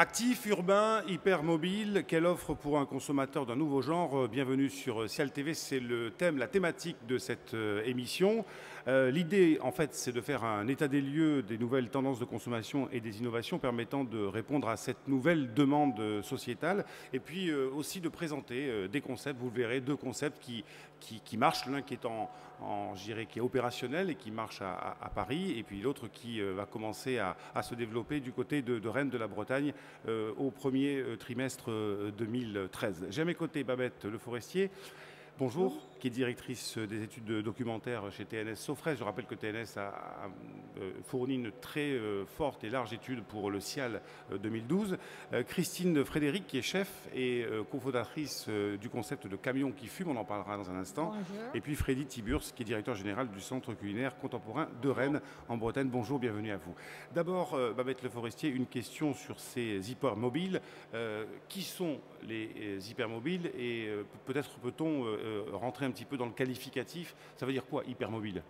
Actif, urbain, hypermobile, quelle offre pour un consommateur d'un nouveau genre? Bienvenue sur Ciel TV, c'est le thème, la thématique de cette émission. L'idée, en fait, c'est de faire un état des lieux des nouvelles tendances de consommation et des innovations permettant de répondre à cette nouvelle demande sociétale et puis aussi de présenter des concepts, vous le verrez, deux concepts qui marchent, l'un qui est je dirais, qui est opérationnel et qui marche à Paris, et puis l'autre qui va commencer à se développer du côté de Rennes, de la Bretagne, au premier trimestre 2013. J'ai à mes côtés Babette Le Forestier. Bonjour, qui est directrice des études documentaires chez TNS Sofres. Je rappelle que TNS a fourni une très forte et large étude pour le CIAL 2012. Christine Frédéric, qui est chef et cofondatrice du concept de camion qui fume, on en parlera dans un instant. Bonjour. Et puis Freddy Tiburce, qui est directeur général du Centre culinaire contemporain de Rennes, en Bretagne. Bonjour, bienvenue à vous. D'abord, Babette Le Forestier, une question sur ces hypermobiles. Qui sont les hypermobiles et peut-être peut-on rentrer un petit peu dans le qualificatif? Ça veut dire quoi, hypermobile?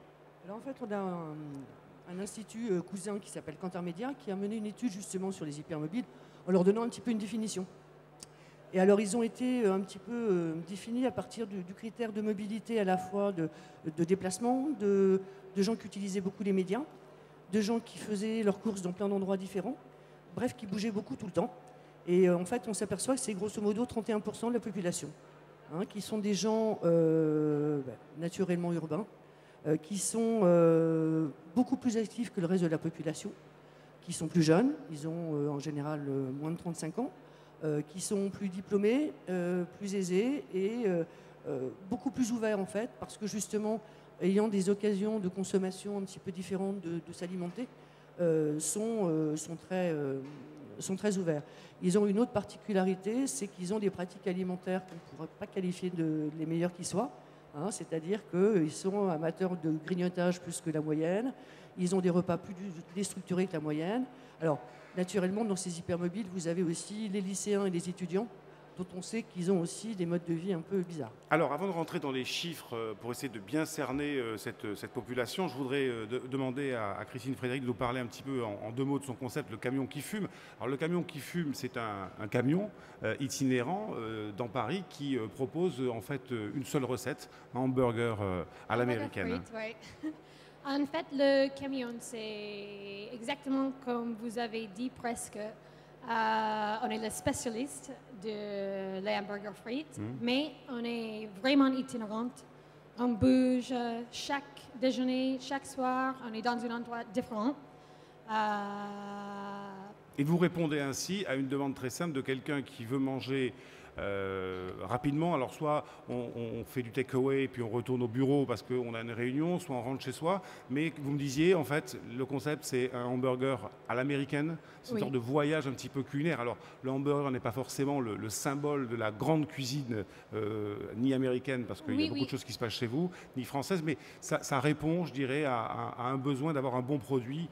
Alors en fait, on a un institut cousin qui s'appelle Cantar Media qui a mené une étude justement sur les hypermobiles en leur donnant un petit peu une définition. Et alors ils ont été un petit peu définis à partir du critère de mobilité à la fois de déplacement, de gens qui utilisaient beaucoup les médias, de gens qui faisaient leurs courses dans plein d'endroits différents, bref, qui bougeaient beaucoup tout le temps. Et en fait, on s'aperçoit que c'est grosso modo 31% de la population, qui sont des gens naturellement urbains, qui sont beaucoup plus actifs que le reste de la population, qui sont plus jeunes, ils ont en général moins de 35 ans, qui sont plus diplômés, plus aisés et beaucoup plus ouverts en fait, parce que justement, ayant des occasions de consommation un petit peu différentes de s'alimenter, sont très ouverts. Ils ont une autre particularité, c'est qu'ils ont des pratiques alimentaires qu'on ne pourrait pas qualifier de les meilleures qui soient. C'est-à-dire qu'ils sont amateurs de grignotage plus que la moyenne. Ils ont des repas plus déstructurés que la moyenne. Alors, naturellement, dans ces hypermobiles, vous avez aussi les lycéens et les étudiants, dont on sait qu'ils ont aussi des modes de vie un peu bizarres. Alors, avant de rentrer dans les chiffres, pour essayer de bien cerner cette population, je voudrais demander à Christine Frédéric de nous parler un petit peu en deux mots de son concept, le camion qui fume. Alors, le camion qui fume, c'est un camion itinérant dans Paris qui propose en fait une seule recette, un hamburger à l'américaine. Ouais. En fait, le camion, c'est exactement comme vous avez dit presque. On est le spécialiste de les hamburgers frites, mais on est vraiment itinérante. On bouge chaque déjeuner, chaque soir, on est dans un endroit différent. Et vous répondez ainsi à une demande très simple de quelqu'un qui veut manger rapidement. Alors soit on fait du take-away puis on retourne au bureau parce qu'on a une réunion, soit on rentre chez soi. Mais vous me disiez, en fait, le concept c'est un hamburger à l'américaine. C'est une sorte de voyage un petit peu culinaire. Alors le hamburger n'est pas forcément le symbole de la grande cuisine ni américaine parce qu'il y a beaucoup de choses qui se passent chez vous, ni française, mais ça répond, je dirais, à un besoin d'avoir un bon produit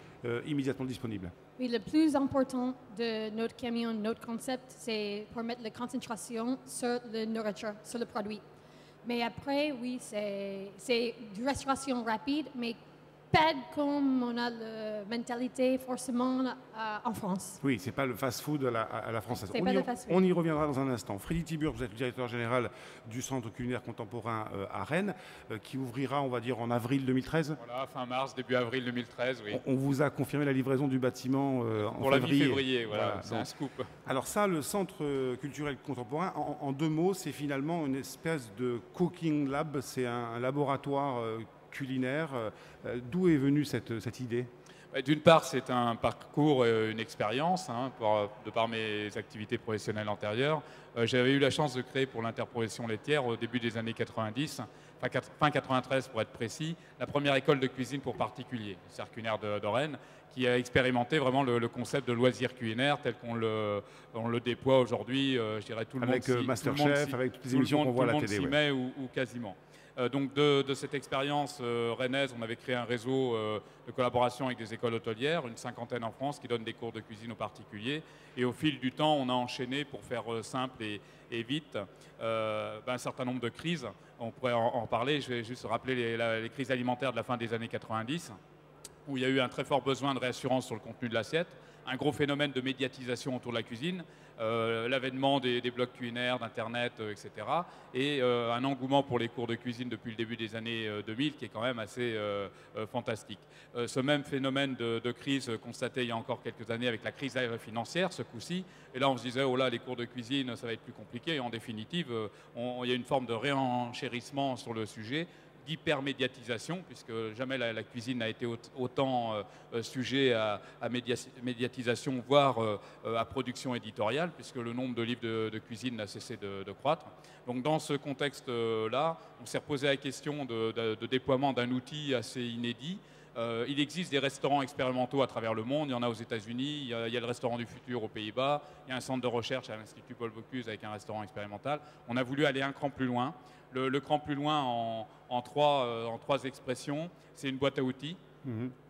immédiatement disponible. Oui, le plus important de notre camion, notre concept, c'est pour mettre la concentration sur la nourriture, sur le produit. Mais après, oui, c'est une restauration rapide, mais pas comme on a la mentalité forcément en France. Oui, c'est pas le fast-food à la française. C'est pas le fast-food. On y reviendra dans un instant. Freddy Tiburce, vous êtes le directeur général du Centre culinaire contemporain à Rennes, qui ouvrira, on va dire, en avril 2013. Voilà, fin mars, début avril 2013, oui. On vous a confirmé la livraison du bâtiment pour en la mi-février, voilà, c'est un scoop. Alors ça, le Centre culturel contemporain, en deux mots, c'est finalement une espèce de cooking lab, c'est un laboratoire culinaire. D'où est venue cette idée? D'une part, c'est un parcours, une expérience, de par mes activités professionnelles antérieures. J'avais eu la chance de créer pour l'interprofession laitière au début des années 90, fin 93 pour être précis, la première école de cuisine pour particuliers, le Cercle culinaire de Rennes, qui a expérimenté vraiment le concept de loisir culinaire tel qu'on le déploie aujourd'hui, je dirais tout le monde. Avec Masterchef, avec toutes les émissions qu'on voit à la télé. Tout le monde s'y met ou quasiment. Donc de cette expérience rennaise, on avait créé un réseau de collaboration avec des écoles hôtelières, une cinquantaine en France, qui donnent des cours de cuisine aux particuliers. Et au fil du temps, on a enchaîné, pour faire simple et vite, un certain nombre de crises. On pourrait en parler. Je vais juste rappeler les crises alimentaires de la fin des années 90, où il y a eu un très fort besoin de réassurance sur le contenu de l'assiette. un gros phénomène de médiatisation autour de la cuisine, l'avènement des blogs culinaires, d'Internet, etc. Et un engouement pour les cours de cuisine depuis le début des années 2000 qui est quand même assez fantastique. Ce même phénomène de crise constaté il y a encore quelques années avec la crise financière, ce coup-ci. Et là, on se disait, oh là, les cours de cuisine, ça va être plus compliqué. Et en définitive, il y a une forme de réenchérissement sur le sujet, d'hypermédiatisation, puisque jamais la cuisine n'a été autant sujet à médiatisation, voire à production éditoriale, puisque le nombre de livres de cuisine n'a cessé de croître. Donc dans ce contexte-là, on s'est reposé la question de déploiement d'un outil assez inédit. Il existe des restaurants expérimentaux à travers le monde. Il y en a aux États-Unis, il y a le restaurant du futur aux Pays-Bas, il y a un centre de recherche à l'Institut Paul Bocuse avec un restaurant expérimental. On a voulu aller un cran plus loin. Le cran plus loin en trois expressions, c'est une boîte à outils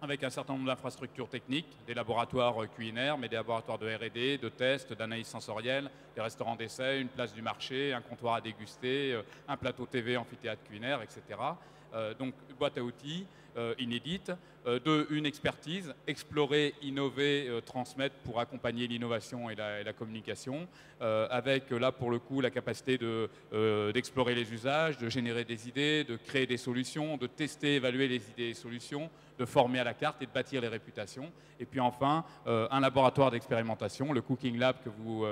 avec un certain nombre d'infrastructures techniques, des laboratoires culinaires, mais des laboratoires de R&D, de tests, d'analyse sensorielle, des restaurants d'essai, une place du marché, un comptoir à déguster, un plateau TV, amphithéâtre culinaire, etc. Donc, boîte à outils inédite. Une expertise, explorer, innover, transmettre pour accompagner l'innovation et la communication, avec là pour le coup la capacité d'explorer les usages, de générer des idées, de créer des solutions, de tester, évaluer les idées et solutions, de former à la carte et de bâtir les réputations. Et puis enfin, un laboratoire d'expérimentation, le Cooking Lab que vous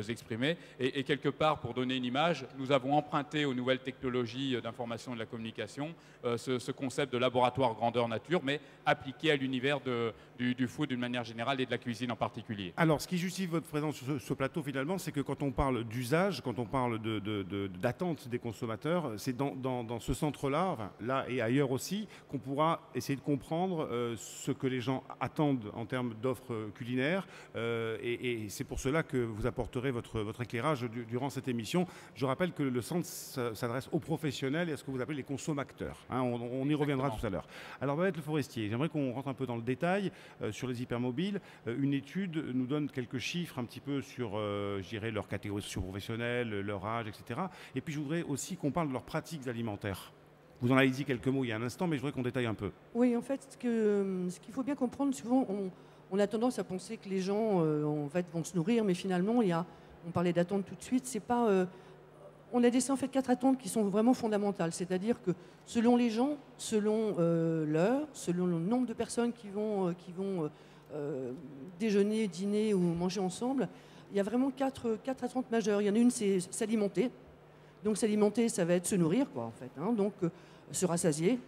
exprimez. Et quelque part, pour donner une image, nous avons emprunté aux nouvelles technologies d'information et de la communication ce concept de laboratoire grandeur nature, mais appliqué à l'univers du food d'une manière générale et de la cuisine en particulier. Alors, ce qui justifie votre présence sur ce plateau, finalement, c'est que quand on parle d'usage, quand on parle d'attente des consommateurs, c'est dans ce centre-là, enfin, là et ailleurs aussi, qu'on pourra essayer de comprendre ce que les gens attendent en termes d'offres culinaires. Et c'est pour cela que vous apporterez votre éclairage durant cette émission. Je rappelle que le centre s'adresse aux professionnels et à ce que vous appelez les consommateurs. Hein, on y reviendra tout à l'heure. Alors, Babette Le Forestier, j'aimerais qu'on rentre un peu dans le détail sur les hypermobiles. Une étude nous donne quelques chiffres un petit peu sur, je dirais, leur catégorie socio-professionnelle, leur âge, etc. Et puis, je voudrais aussi qu'on parle de leurs pratiques alimentaires. Vous en avez dit quelques mots il y a un instant, mais je voudrais qu'on détaille un peu. Oui, en fait, ce qu'il faut bien comprendre, souvent, on a tendance à penser que les gens en fait, vont se nourrir, mais finalement, on parlait d'attente tout de suite, c'est pas... on a laissé en fait 4 attentes qui sont vraiment fondamentales, c'est-à-dire que selon les gens, selon l'heure, selon le nombre de personnes qui vont déjeuner, dîner ou manger ensemble, il y a vraiment 4 attentes majeures. Il y en a une, c'est s'alimenter. Donc s'alimenter, ça va être se nourrir, quoi, en fait. Hein. Donc se rassasier.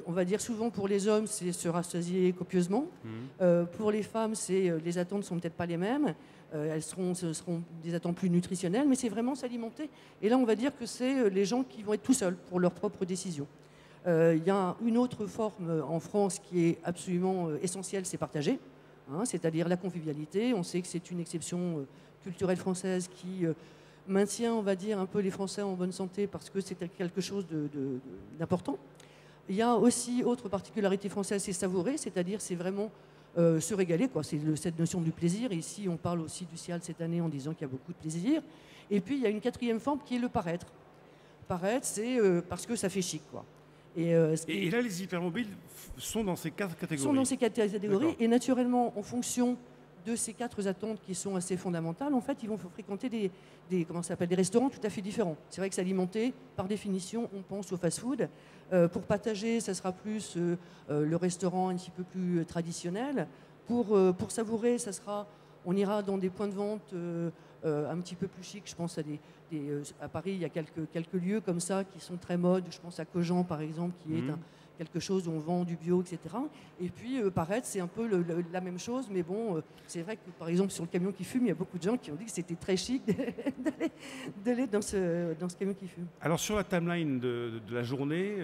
On va dire souvent pour les hommes, c'est se rassasier copieusement. Pour les femmes, les attentes ne sont peut-être pas les mêmes. Ce seront des attentes plus nutritionnelles, mais c'est vraiment s'alimenter. Et là, on va dire que c'est les gens qui vont être tout seuls pour leurs propres décisions. Il y a une autre forme en France qui est absolument essentielle, c'est partager. Hein, c'est-à-dire la convivialité. On sait que c'est une exception culturelle française qui maintient, on va dire, un peu les Français en bonne santé parce que c'est quelque chose d'important. Il y a aussi autre particularité française, c'est savourer, c'est-à-dire c'est vraiment se régaler, quoi. C'est cette notion du plaisir. Et ici, on parle aussi du CIAL cette année en disant qu'il y a beaucoup de plaisir. Et puis, il y a une 4e forme qui est le paraître. Paraître, c'est parce que ça fait chic, quoi. Et là, les hypermobiles sont dans ces 4 catégories. Sont dans ces 4 catégories. Et naturellement, en fonction de ces 4 attentes qui sont assez fondamentales, en fait, ils vont fréquenter des restaurants tout à fait différents. C'est vrai que s'alimenter, par définition, on pense au fast-food. Pour partager, ça sera plus le restaurant un petit peu plus traditionnel. Pour savourer, on ira dans des points de vente un petit peu plus chic. Je pense à Paris, il y a quelques lieux comme ça qui sont très modes. Je pense à Cogent, par exemple, qui est quelque chose où on vend du bio, etc. Et puis, paraître, c'est un peu la même chose. Mais bon, c'est vrai que, par exemple, sur le camion qui fume, il y a beaucoup de gens qui ont dit que c'était très chic d'aller dans ce camion qui fume. Alors, sur la timeline de la journée,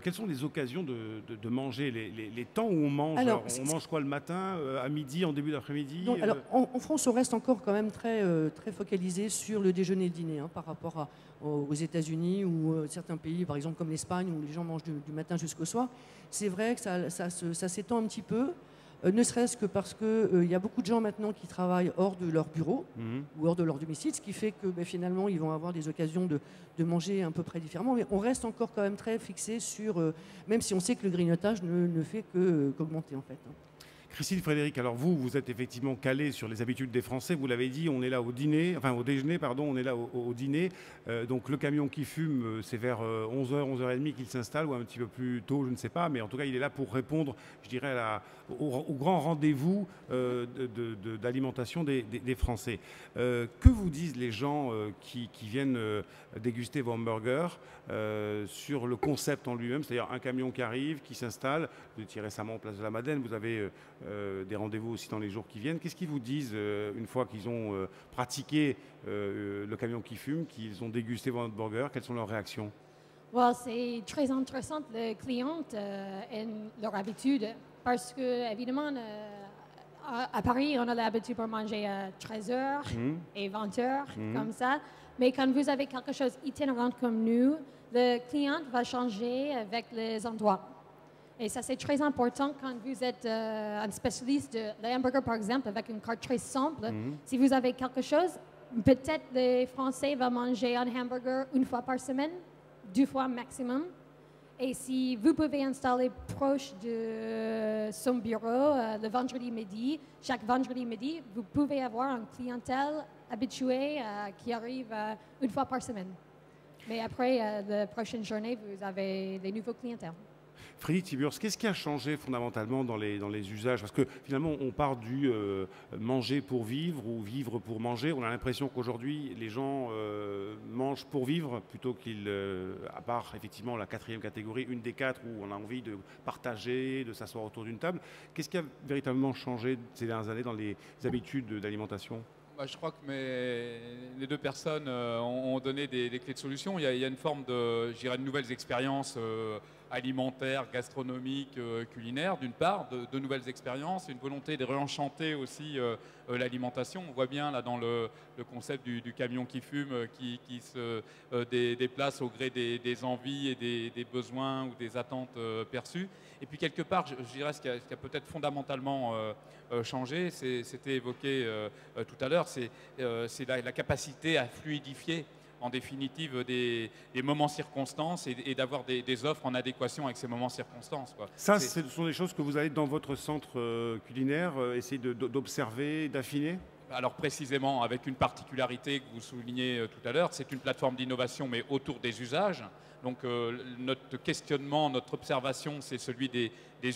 quelles sont les occasions de manger, les temps où on mange? Alors, on mange quoi le matin, à midi, en début d'après-midi? Alors, en France, on reste encore quand même très focalisé sur le déjeuner et le dîner, hein, par rapport aux États-Unis ou certains pays, par exemple comme l'Espagne, où les gens mangent du matin jusqu'au soir. C'est vrai que ça s'étend un petit peu, ne serait-ce que parce qu'il y a beaucoup de gens maintenant qui travaillent hors de leur bureau ou hors de leur domicile, ce qui fait que finalement, ils vont avoir des occasions de manger à peu près différemment. Mais on reste encore quand même très fixé sur, même si on sait que le grignotage ne fait qu'augmenter en fait. Christine Frédéric, alors vous êtes effectivement calé sur les habitudes des Français. Vous l'avez dit, on est là au dîner, enfin au déjeuner, pardon, on est là au dîner. Donc le camion qui fume, c'est vers 11h, 11h30 qu'il s'installe, ou un petit peu plus tôt, je ne sais pas. Mais en tout cas, il est là pour répondre, je dirais, au grand rendez-vous d'alimentation des Français. Que vous disent les gens qui viennent déguster vos hamburgers sur le concept en lui-même, c'est-à-dire un camion qui arrive, qui s'installe. Vous étiez récemment en place de la Madeleine, vous avez des rendez-vous aussi dans les jours qui viennent. Qu'est-ce qu'ils vous disent une fois qu'ils ont pratiqué le camion qui fume, qu'ils ont dégusté votre burger? Quelles sont leurs réactions? Well, c'est très intéressant, les clients et leur habitude, parce que, évidemment, à Paris, on a l'habitude pour manger à 13h et 20h, comme ça. Mais quand vous avez quelque chose d'itinérant comme nous, le client va changer avec les endroits. Et ça, c'est très important quand vous êtes un spécialiste de hamburger, par exemple, avec une carte très simple. Si vous avez quelque chose, peut-être les Français vont manger un hamburger une fois par semaine, 2 fois maximum. Et si vous pouvez installer proche de son bureau le vendredi midi, chaque vendredi midi, vous pouvez avoir une clientèle habituée qui arrive une fois par semaine. Mais après, la prochaine journée, vous avez des nouveaux clientèles. Frédéric Tiburce, qu'est-ce qui a changé fondamentalement dans les usages? Parce que finalement, on part du manger pour vivre ou vivre pour manger. On a l'impression qu'aujourd'hui, les gens mangent pour vivre plutôt qu'ils, à part effectivement la 4e catégorie, une des 4 où on a envie de partager, de s'asseoir autour d'une table. Qu'est-ce qui a véritablement changé ces dernières années dans les habitudes d'alimentation? Je crois que les 2 personnes ont donné des clés de solution. Il y a une forme de, je dirais, de nouvelles expériences alimentaires, gastronomiques, culinaires, d'une part, de nouvelles expériences, une volonté de réenchanter aussi l'alimentation. On voit bien là dans le concept du camion qui fume, qui se déplace au gré des envies et des besoins ou des attentes perçues. Et puis quelque part, je dirais ce qui a peut-être fondamentalement changé, c'était évoqué tout à l'heure, c'est la capacité à fluidifier en définitive des moments circonstances et d'avoir des offres en adéquation avec ces moments circonstances, quoi. Ça, ce sont des choses que vous allez dans votre centre culinaire essayer d'observer, d'affiner? Alors précisément, avec une particularité que vous soulignez tout à l'heure, c'est une plateforme d'innovation mais autour des usages. Donc notre questionnement, notre observation, c'est celui des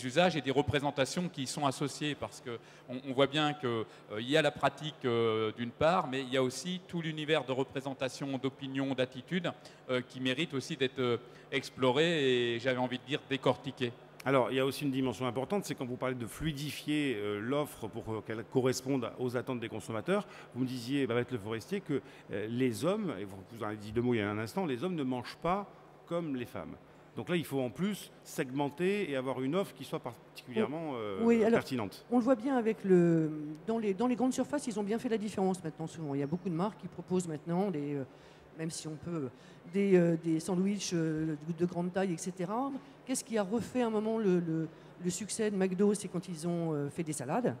usages et des représentations qui y sont associées, parce qu'on voit bien qu'il y a la pratique d'une part, mais il y a aussi tout l'univers de représentation, d'opinion, d'attitude qui mérite aussi d'être exploré et, j'avais envie de dire, décortiqué. Alors, il y a aussi une dimension importante, c'est quand vous parlez de fluidifier l'offre pour qu'elle corresponde aux attentes des consommateurs. Vous me disiez, Babette Le Forestier, que les hommes, et vous en avez dit 2 mots il y a un instant, les hommes ne mangent pas comme les femmes. Donc là, il faut en plus segmenter et avoir une offre qui soit particulièrement pertinente. On le voit bien avec dans les grandes surfaces, ils ont bien fait la différence maintenant souvent. Il y a beaucoup de marques qui proposent maintenant, même si on peut, des sandwichs de grande taille, etc. Qu'est-ce qui a refait à un moment le succès de McDo? C'est quand ils ont fait des salades.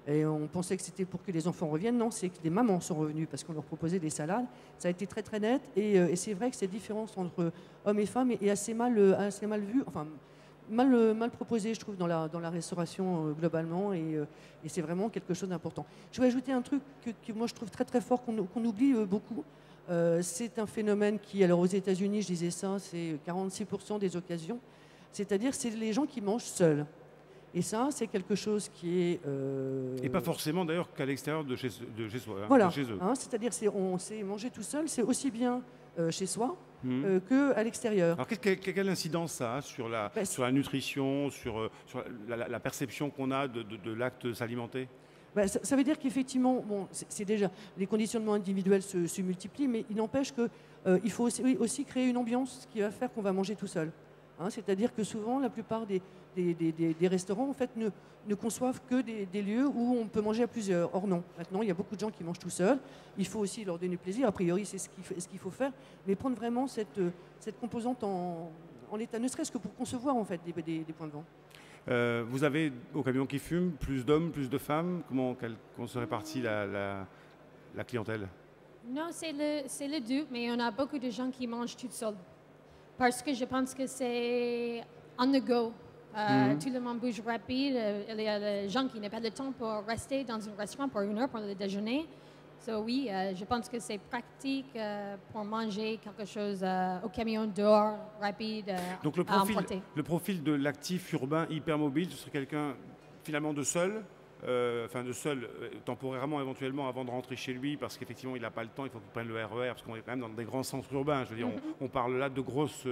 Et on pensait que c'était pour que les enfants reviennent. Non, c'est que les mamans sont revenues parce qu'on leur proposait des salades. Ça a été très très net. Et c'est vrai que cette différence entre hommes et femmes est assez mal vue, enfin mal proposée, je trouve, dans la restauration globalement. Et c'est vraiment quelque chose d'important. Je vais ajouter un truc que moi je trouve très très fort, qu'on oublie beaucoup. C'est un phénomène qui, alors aux États-Unis, je disais ça, c'est 46% des occasions. C'est-à-dire, c'est les gens qui mangent seuls. Et ça, c'est quelque chose qui est... Et pas forcément d'ailleurs qu'à l'extérieur de chez soi. Voilà, de chez eux. C'est-à-dire on sait manger tout seul, c'est aussi bien chez soi qu'à l'extérieur. Alors quelle incidence ça a sur la nutrition, sur la perception qu'on a de l'acte s'alimenter? Ça veut dire qu'effectivement, bon, c'est déjà, les conditionnements individuels se multiplient, mais il n'empêche qu'il faut aussi créer une ambiance qui va faire qu'on va manger tout seul. C'est-à-dire que souvent, la plupart des restaurants en fait, ne conçoivent que des lieux où on peut manger à plusieurs. Or non, maintenant il y a beaucoup de gens qui mangent tout seuls. Il faut aussi leur donner plaisir. A priori, c'est ce qu'il faut faire, mais prendre vraiment cette composante en l'état, ne serait-ce que pour concevoir en fait des points de vente. Vous avez au camion qui fume plus d'hommes, plus de femmes? Comment se répartit la clientèle? Non, c'est le deux, mais on a beaucoup de gens qui mangent tout seuls. Parce que je pense que c'est on the go. Tout le monde bouge rapide. Il y a des gens qui n'ont pas le temps pour rester dans un restaurant pour 1 heure pour le déjeuner. Oui, je pense que c'est pratique pour manger quelque chose au camion dehors, rapide, Donc à emporter. le profil de l'actif urbain hypermobile, ce serait quelqu'un finalement de seul, temporairement éventuellement avant de rentrer chez lui, parce qu'effectivement il n'a pas le temps, il faut qu'il prenne le RER, parce qu'on est quand même dans des grands centres urbains, je veux dire, on parle là de grosses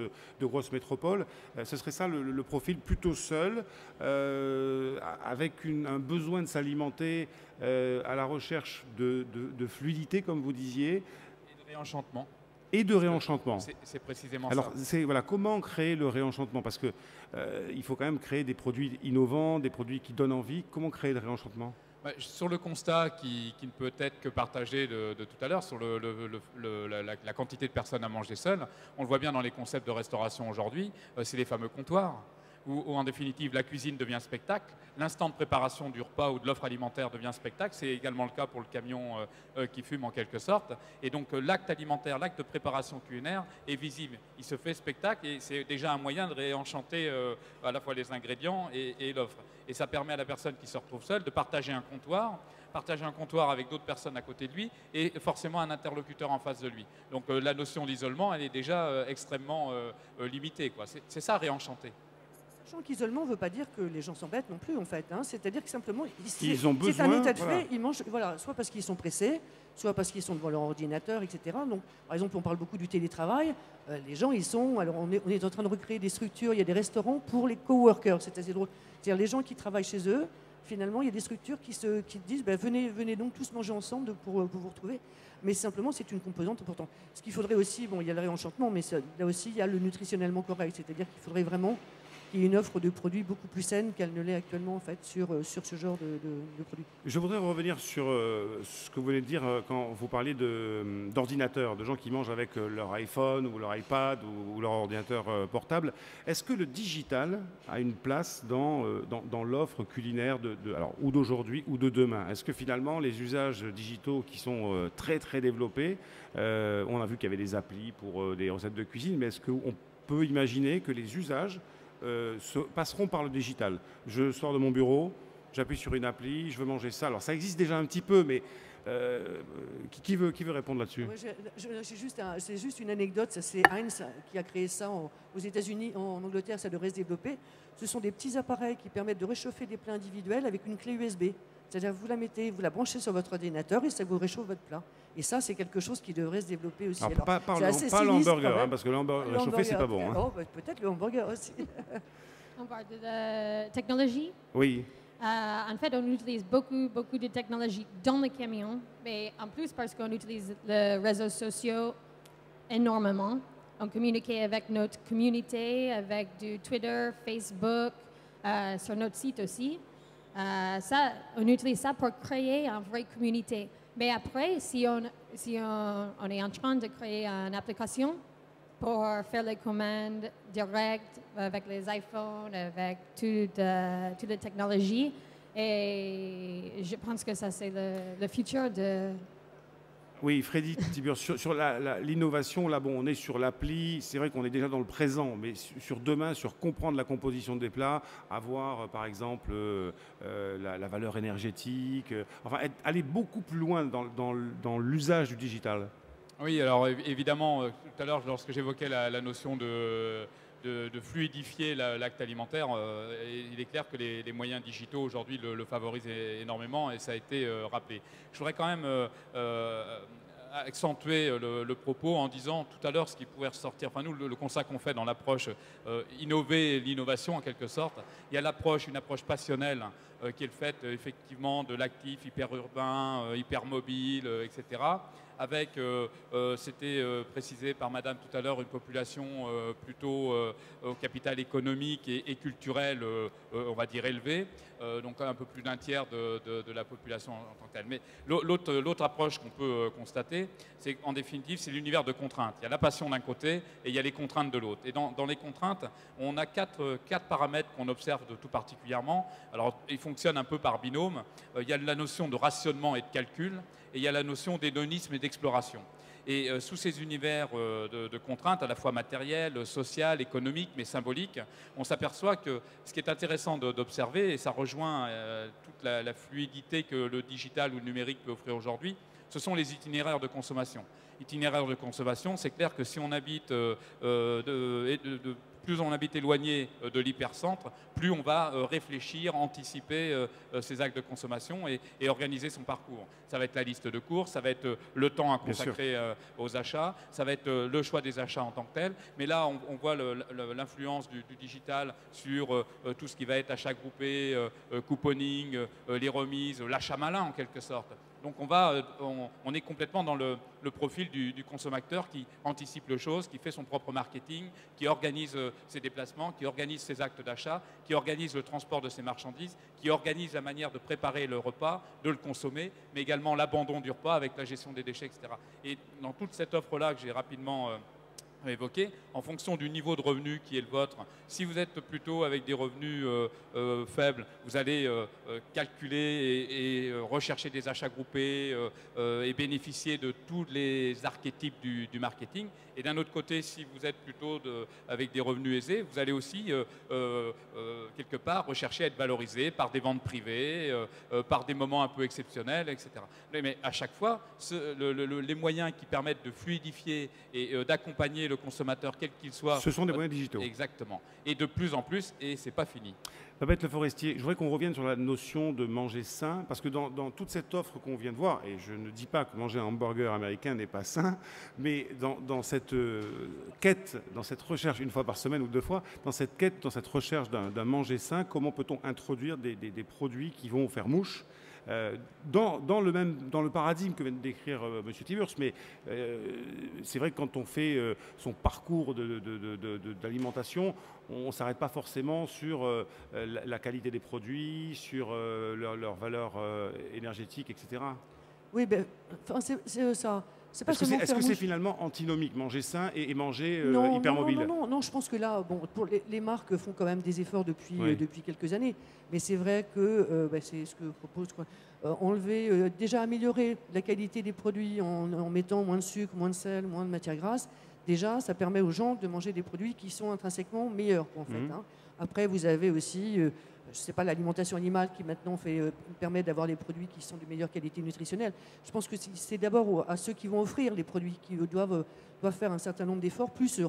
métropoles. Ce serait ça le profil plutôt seul, avec un besoin de s'alimenter à la recherche de fluidité, comme vous disiez. Et de réenchantement. Et de réenchantement. C'est précisément Alors, ça. Voilà, comment créer le réenchantement? Parce que il faut quand même créer des produits innovants, des produits qui donnent envie. Comment créer le réenchantement? Sur le constat qui ne peut être que partagé de tout à l'heure, sur la quantité de personnes à manger seules, on le voit bien dans les concepts de restauration aujourd'hui, c'est les fameux comptoirs. Où en définitive la cuisine devient spectacle, l'instant de préparation du repas ou de l'offre alimentaire devient spectacle, c'est également le cas pour le camion qui fume en quelque sorte, et donc l'acte alimentaire, l'acte de préparation culinaire est visible, il se fait spectacle et c'est déjà un moyen de réenchanter à la fois les ingrédients et l'offre. Et ça permet à la personne qui se retrouve seule de partager un comptoir avec d'autres personnes à côté de lui et forcément un interlocuteur en face de lui. Donc la notion d'isolement, elle est déjà extrêmement limitée, quoi. C'est ça, réenchanter. Sachant qu'isolement ne veut pas dire que les gens s'embêtent non plus, en fait. Hein. C'est-à-dire que simplement, ils ont besoin, c'est un état de fait, ils mangent, voilà, soit parce qu'ils sont pressés, soit parce qu'ils sont devant leur ordinateur, etc. Donc, par exemple, on parle beaucoup du télétravail. Les gens, ils sont... Alors, on est en train de recréer des structures, il y a des restaurants pour les coworkers, c'est assez drôle. C'est-à-dire les gens qui travaillent chez eux, finalement, il y a des structures qui disent venez donc tous manger ensemble pour vous retrouver. Mais simplement, c'est une composante importante. Ce qu'il faudrait aussi, il y a le réenchantement, mais là aussi, il y a le nutritionnellement correct. C'est-à-dire qu'il faudrait vraiment qu'il y ait une offre de produits beaucoup plus saine qu'elle ne l'est actuellement en fait, sur ce genre de produits. Je voudrais revenir sur ce que vous venez de dire quand vous parliez d'ordinateurs, de gens qui mangent avec leur iPhone ou leur iPad ou leur ordinateur portable. Est-ce que le digital a une place dans l'offre culinaire ou d'aujourd'hui ou de demain? Est-ce que finalement les usages digitaux qui sont très très développés, on a vu qu'il y avait des applis pour des recettes de cuisine, mais est-ce qu'on peut imaginer que les usages passeront par le digital? Je sors de mon bureau, j'appuie sur une appli, je veux manger ça. Alors ça existe déjà un petit peu, mais qui veut répondre là-dessus? C'est juste une anecdote, c'est Heinz qui a créé ça aux États-Unis, en Angleterre, ça devrait se développer. Ce sont des petits appareils qui permettent de réchauffer des plats individuels avec une clé USB. C'est-à-dire vous la branchez sur votre ordinateur et ça vous réchauffe votre plat. Et ça, c'est quelque chose qui devrait se développer aussi. Alors, pas l'hamburger, parce que l'hamburger réchauffé, c'est pas bon. Hein. Oh, peut-être le hamburger aussi. On parle de la technologie. Oui. En fait, on utilise beaucoup de technologies dans le camion, mais en plus parce qu'on utilise les réseaux sociaux énormément. On communique avec notre communauté, avec du Twitter, Facebook, sur notre site aussi. On utilise ça pour créer une vraie communauté. Mais après, si on est en train de créer une application pour faire les commandes directes avec les iPhones, avec toute la technologie, et je pense que ça, c'est le futur de... Oui, Freddy Tiburce, sur l'innovation, là, bon, on est sur l'appli, c'est vrai qu'on est déjà dans le présent, mais sur demain, sur comprendre la composition des plats, avoir, par exemple, la valeur énergétique, aller beaucoup plus loin dans l'usage du digital. Oui, alors évidemment, tout à l'heure, lorsque j'évoquais la notion de fluidifier l'acte alimentaire, il est clair que les moyens digitaux aujourd'hui le favorisent énormément et ça a été rappelé. Je voudrais quand même accentuer le propos en disant tout à l'heure ce qui pourrait ressortir, enfin nous le constat qu'on fait dans l'approche innover l'innovation en quelque sorte, il y a une approche passionnelle qui est le fait effectivement de l'actif hyper-urbain, hyper-mobile, etc. Avec, c'était précisé par Madame tout à l'heure, une population plutôt au capital économique et culturel, on va dire élevé, donc un peu plus d'un tiers de la population en tant que telle. Mais l'autre approche qu'on peut constater, c'est qu'en définitive, c'est l'univers de contraintes. Il y a la passion d'un côté et il y a les contraintes de l'autre. Et dans les contraintes, on a quatre paramètres qu'on observe de tout particulièrement. Alors, ils fonctionnent un peu par binôme. Il y a la notion de rationnement et de calcul, et il y a la notion d'hédonisme et d'exploration. Et sous ces univers de contraintes, à la fois matérielles, sociales, économiques, mais symboliques, on s'aperçoit que ce qui est intéressant d'observer, et ça rejoint toute la fluidité que le digital ou le numérique peut offrir aujourd'hui, ce sont les itinéraires de consommation. Itinéraires de consommation, c'est clair que si on habite plus on habite éloigné de l'hypercentre, plus on va réfléchir, anticiper ses actes de consommation et organiser son parcours. Ça va être la liste de courses, ça va être le temps à consacrer aux achats, ça va être le choix des achats en tant que tel. Mais là, on voit l'influence du digital sur tout ce qui va être achat groupé, couponing, les remises, l'achat malin en quelque sorte. Donc on est complètement dans le profil du consommateur qui anticipe les choses, qui fait son propre marketing, qui organise ses déplacements, qui organise ses actes d'achat, qui organise le transport de ses marchandises, qui organise la manière de préparer le repas, de le consommer, mais également l'abandon du repas avec la gestion des déchets, etc. Et dans toute cette offre-là que j'ai rapidement évoqué, en fonction du niveau de revenu qui est le vôtre. Si vous êtes plutôt avec des revenus faibles, vous allez calculer et rechercher des achats groupés et bénéficier de tous les archétypes du marketing. Et d'un autre côté, si vous êtes plutôt avec des revenus aisés, vous allez aussi quelque part rechercher à être valorisé par des ventes privées, par des moments un peu exceptionnels, etc. Mais à chaque fois, les moyens qui permettent de fluidifier et d'accompagner le consommateur, quel qu'il soit. Ce sont des moyens digitaux. Exactement. Et de plus en plus, et c'est pas fini. Babette Le Forestier, je voudrais qu'on revienne sur la notion de manger sain, parce que dans toute cette offre qu'on vient de voir, et je ne dis pas que manger un hamburger américain n'est pas sain, mais dans cette quête, dans cette recherche, une fois par semaine ou 2 fois, dans cette quête, dans cette recherche d'un manger sain, comment peut-on introduire des produits qui vont faire mouche dans le paradigme que vient de décrire M. Tiburce, mais c'est vrai que quand on fait son parcours d'alimentation, on ne s'arrête pas forcément sur la qualité des produits, sur leur valeur énergétique, etc. Oui, ben, c'est ça. Est-ce que c'est finalement antinomique, manger sain et manger hypermobile? Non, je pense que là, bon, les marques font quand même des efforts depuis quelques années. Mais c'est vrai que c'est ce que propose déjà améliorer la qualité des produits en mettant moins de sucre, moins de sel, moins de matière grasse. Déjà, ça permet aux gens de manger des produits qui sont intrinsèquement meilleurs, en fait. Hein. Après, vous avez aussi, je ne sais pas, l'alimentation animale qui maintenant permet d'avoir des produits qui sont de meilleure qualité nutritionnelle. Je pense que c'est d'abord à ceux qui vont offrir les produits qui doivent faire un certain nombre d'efforts, plus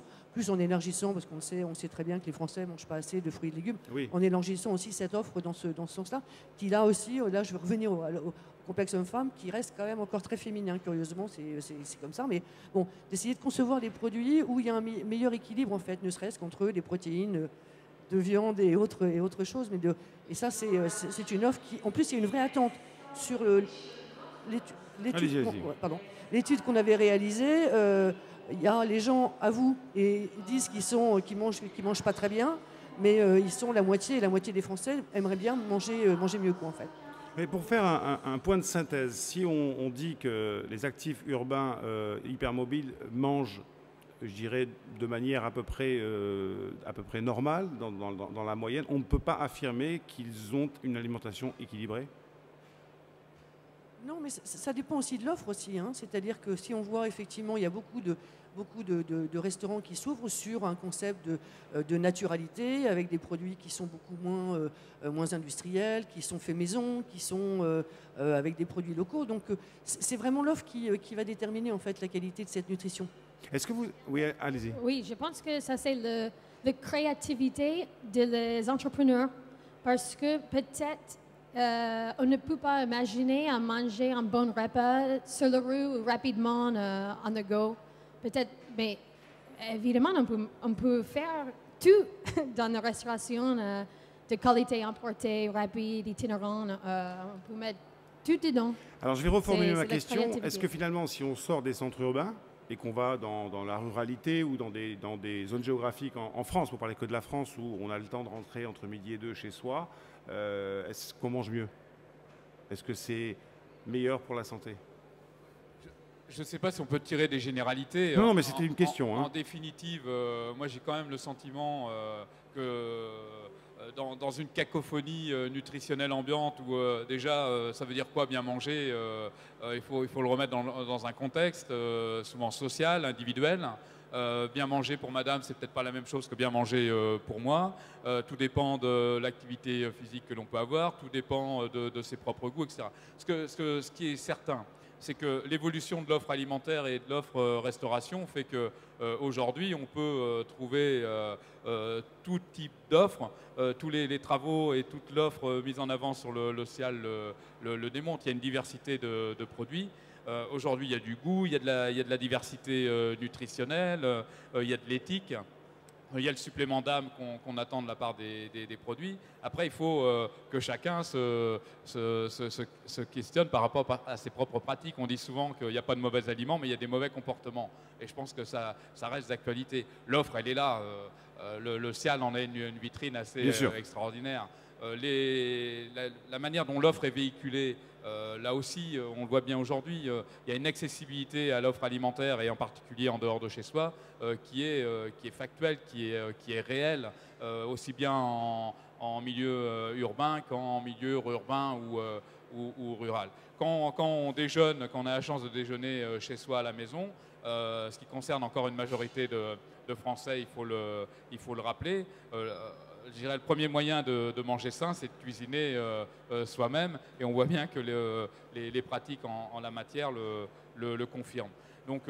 en élargissant, parce qu'on sait très bien que les Français ne mangent pas assez de fruits et de légumes, en élargissant aussi cette offre dans ce sens-là, qui là aussi, là je vais revenir au complexe homme-femme, qui reste quand même encore très féminin, curieusement, c'est comme ça, mais bon, d'essayer de concevoir des produits où il y a un meilleur équilibre, en fait, ne serait-ce qu'entre des protéines, de viande et autre chose. Et ça, c'est une offre qui, en plus, il y a une vraie attente sur l'étude qu'on avait réalisée. Les gens avouent et disent qu'ils mangent pas très bien, mais ils sont la moitié des Français aimeraient bien manger mieux, quoi, en fait. Mais pour faire un point de synthèse, si on dit que les actifs urbains hypermobiles mangent, je dirais, de manière à peu près normale, dans la moyenne, on ne peut pas affirmer qu'ils ont une alimentation équilibrée? Non, mais ça dépend aussi de l'offre aussi. Hein. C'est-à-dire que si on voit effectivement, il y a beaucoup de restaurants qui s'ouvrent sur un concept de naturalité, avec des produits qui sont beaucoup moins industriels, qui sont faits maison, qui sont avec des produits locaux. Donc c'est vraiment l'offre qui va déterminer en fait la qualité de cette nutrition. Est-ce que vous... Oui, allez-y. Oui, je pense que ça c'est la créativité des entrepreneurs, parce que peut-être on ne peut pas imaginer à manger un bon repas sur la rue ou rapidement on the go. Peut-être, mais évidemment, on peut faire tout dans la restauration de qualité importée, rapide, itinérante. On peut mettre tout dedans. Alors, je vais reformuler ma question. Est-ce que finalement, si on sort des centres urbains et qu'on va dans la ruralité ou dans des zones géographiques en France, pour parler que de la France, où on a le temps de rentrer entre midi et 2 chez soi, est-ce qu'on mange mieux? Est-ce que c'est meilleur pour la santé? Je ne sais pas si on peut tirer des généralités. Non, mais c'était une question. En définitive, moi j'ai quand même le sentiment que dans une cacophonie nutritionnelle ambiante où déjà ça veut dire quoi bien manger, il faut le remettre dans un contexte souvent social, individuel. Bien manger pour madame, c'est peut-être pas la même chose que bien manger pour moi. Tout dépend de l'activité physique que l'on peut avoir, tout dépend de ses propres goûts, etc. Ce qui est certain, c'est que l'évolution de l'offre alimentaire et de l'offre restauration fait qu'aujourd'hui, on peut trouver tout type d'offres. Tous les travaux et toute l'offre mise en avant sur le CIAL le démontrent. Il y a une diversité de produits. Aujourd'hui, il y a du goût, il y a de la diversité nutritionnelle, il y a de l'éthique. Il y a le supplément d'âme qu'on attend de la part des produits. Après, il faut que chacun se questionne par rapport à ses propres pratiques. On dit souvent qu'il n'y a pas de mauvais aliments, mais il y a des mauvais comportements. Et je pense que ça reste d'actualité. L'offre, elle est là. Le CIAL en est une vitrine assez extraordinaire. La manière dont l'offre est véhiculée, là aussi, on le voit bien aujourd'hui, il y a une accessibilité à l'offre alimentaire et en particulier en dehors de chez soi qui est factuelle, qui est réelle, aussi bien en milieu urbain qu'en milieu urbain ou rural. Quand on déjeune, quand on a la chance de déjeuner chez soi à la maison, ce qui concerne encore une majorité de Français, il faut le rappeler, je dirais le premier moyen de manger sain, c'est de cuisiner soi-même. Et on voit bien que les pratiques en la matière le confirment. Donc,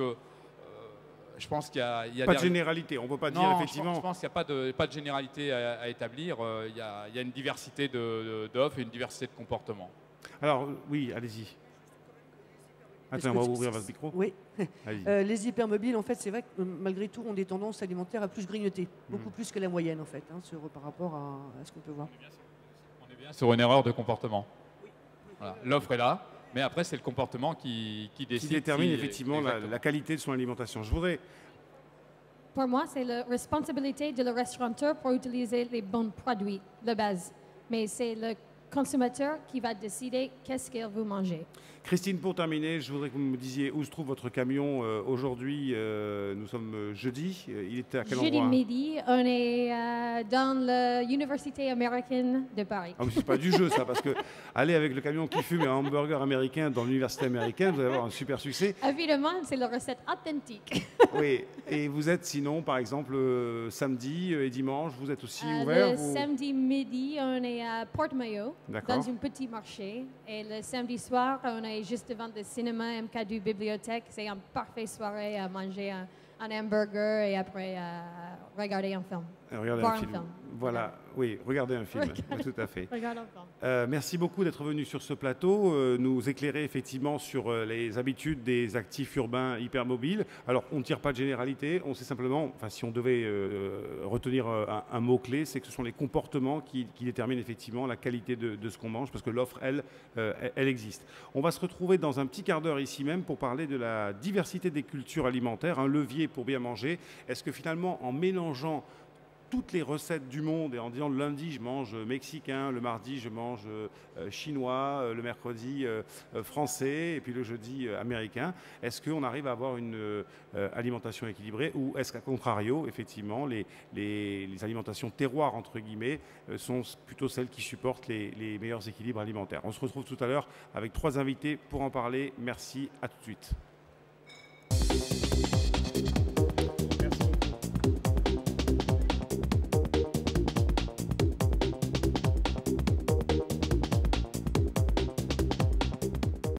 je pense qu'il y a pas de généralité, on ne peut pas dire effectivement. Je pense qu'il n'y a pas de généralité à établir. Il y a une diversité d'offres et une diversité de comportements. Alors, oui, allez-y. Attends, on va ouvrir votre micro. Oui. Les hypermobiles, en fait, c'est vrai que malgré tout, ont des tendances alimentaires à plus grignoter, beaucoup plus que la moyenne, en fait, par rapport à ce qu'on peut voir. On est bien sur une erreur de comportement. Voilà. L'offre est là, mais après, c'est le comportement qui décide. Qui détermine effectivement la qualité de son alimentation. Je voudrais... Pour moi, c'est la responsabilité de le restaurateur pour utiliser les bons produits de base. Mais c'est le consommateur qui va décider qu'est-ce qu'il veut manger. Christine, pour terminer, je voudrais que vous me disiez où se trouve votre camion aujourd'hui. Nous sommes jeudi. Il était à quel endroit? Jeudi midi, on est dans l'Université américaine de Paris. Ah, c'est pas du jeu ça, parce que aller avec le camion qui fume un hamburger américain dans l'université américaine, vous allez avoir un super succès. Évidemment, c'est la recette authentique. Oui, et vous êtes sinon, par exemple, samedi et dimanche, vous êtes aussi ouvert? Le samedi midi, on est à Port-Maillot, dans un petit marché. Et le samedi soir, on est juste devant le cinéma MK2 Bibliothèque. C'est une parfaite soirée à manger un hamburger et après regarder un film. Regardez un film. Voilà, oui, regardez un film, tout à fait. Merci beaucoup d'être venu sur ce plateau, nous éclairer effectivement sur les habitudes des actifs urbains hypermobiles. Alors, on ne tire pas de généralité, on sait simplement, enfin, si on devait retenir un mot-clé, c'est que ce sont les comportements qui déterminent effectivement la qualité de ce qu'on mange, parce que l'offre, elle existe. On va se retrouver dans un petit quart d'heure ici même pour parler de la diversité des cultures alimentaires, un levier pour bien manger. Est-ce que finalement, en mélangeant toutes les recettes du monde et en disant le lundi je mange mexicain, le mardi je mange chinois, le mercredi français et puis le jeudi américain, est-ce qu'on arrive à avoir une alimentation équilibrée ou est-ce qu'à contrario, effectivement, les alimentations terroirs entre guillemets sont plutôt celles qui supportent les meilleurs équilibres alimentaires? On se retrouve tout à l'heure avec 3 invités pour en parler. Merci, à tout de suite.